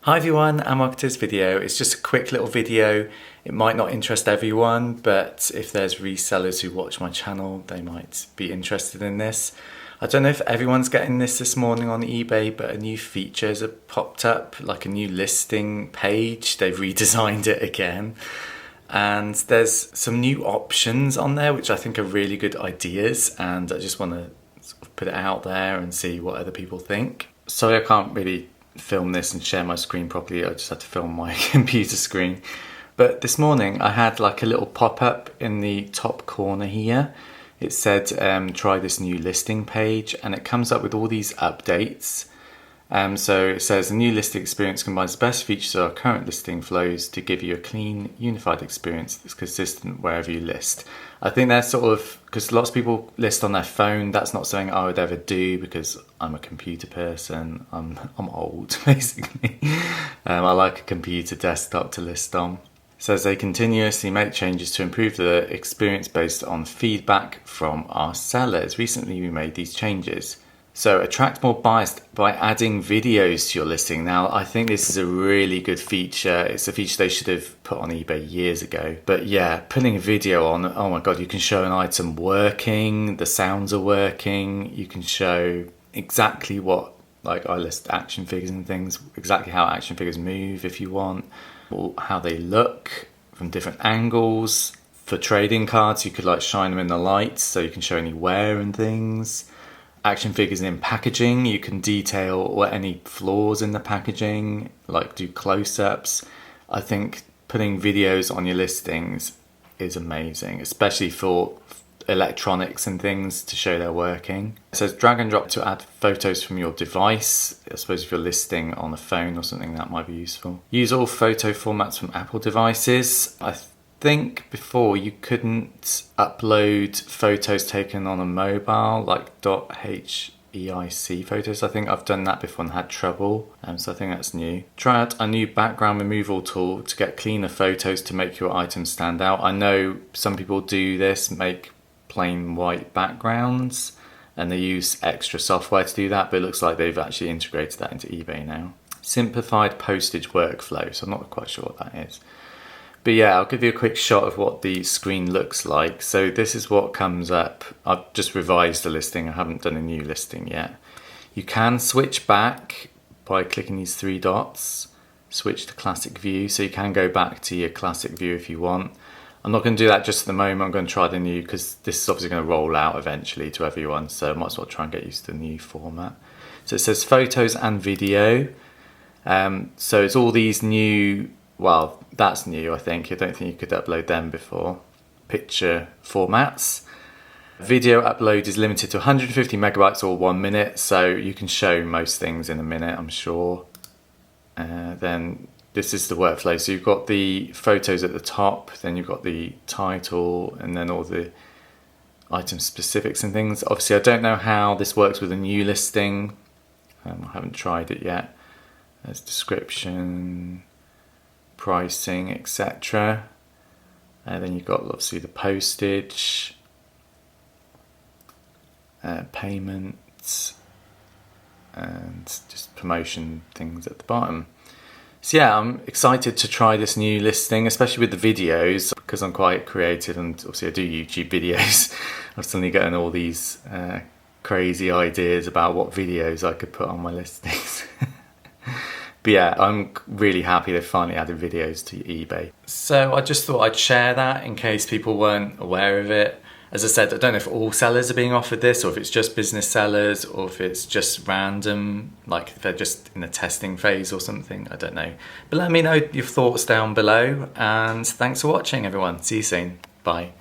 Hi everyone, I'm Marketer's video. It's just a quick little video. It might not interest everyone, but if there's resellers who watch my channel, they might be interested in this. I don't know if everyone's getting this morning on eBay, but a new feature has popped up, like a new listing page. They've redesigned it again. And there's some new options on there, which I think are really good ideas. And I just want to sort of put it out there and see what other people think. Sorry, I can't really film this and share my screen properly. I just had to film my computer screen. But this morning I had like a little pop-up in the top corner here. It said try this new listing page, and it comes up with all these updates. So it says the new listing experience combines the best features of our current listing flows to give you a clean, unified experience that's consistent wherever you list. I think that's sort of, because lots of people list on their phone. That's not something I would ever do because I'm a computer person. I'm old, basically. I like a computer desktop to list on. It says they continuously make changes to improve the experience based on feedback from our sellers. Recently we made these changes. So attract more buyers by adding videos to your listing. Now, I think this is a really good feature. It's a feature they should have put on eBay years ago. But yeah, putting a video on, oh my God, you can show an item working, the sounds are working, you can show exactly what, like I list action figures and things, exactly how action figures move if you want, or how they look from different angles. For trading cards, you could like shine them in the lights so you can show any wear and things. Action figures in packaging, you can detail any flaws in the packaging, like do close-ups. I think putting videos on your listings is amazing, especially for electronics and things to show they're working. It says drag and drop to add photos from your device. I suppose if you're listing on a phone or something, that might be useful. Use all photo formats from Apple devices. I think before you couldn't upload photos taken on a mobile, like .heic photos. I think I've done that before and had trouble, so I think that's new. Try out a new background removal tool to get cleaner photos to make your items stand out. I know some people do this, make plain white backgrounds, and they use extra software to do that, but it looks like they've actually integrated that into eBay now. Simplified postage workflow, so I'm not quite sure what that is. But yeah, I'll give you a quick shot of what the screen looks like. So this is what comes up. I've just revised the listing. I haven't done a new listing yet. You can switch back by clicking these three dots, switch to classic view. So you can go back to your classic view if you want. I'm not going to do that just at the moment. I'm going to try the new, because this is obviously going to roll out eventually to everyone. So I might as well try and get used to the new format. So it says photos and video. So it's all these new, well, that's new, I think. I don't think you could upload them before. Picture formats. Video upload is limited to 150 megabytes or 1 minute, so you can show most things in a minute, I'm sure. Then this is the workflow. So you've got the photos at the top, then you've got the title, and then all the item specifics and things. Obviously, I don't know how this works with a new listing. I haven't tried it yet. There's description, pricing, etc. And then you've got obviously the postage, payments, and just promotion things at the bottom. So yeah, I'm excited to try this new listing, especially with the videos, because I'm quite creative and obviously I do YouTube videos. I'm suddenly getting all these crazy ideas about what videos I could put on my listings. But yeah, I'm really happy they finally added videos to eBay. So I just thought I'd share that in case people weren't aware of it. As I said, I don't know if all sellers are being offered this, or if it's just business sellers, or if it's just random, like if they're just in the testing phase or something, I don't know. But let me know your thoughts down below, and thanks for watching everyone. See you soon. Bye.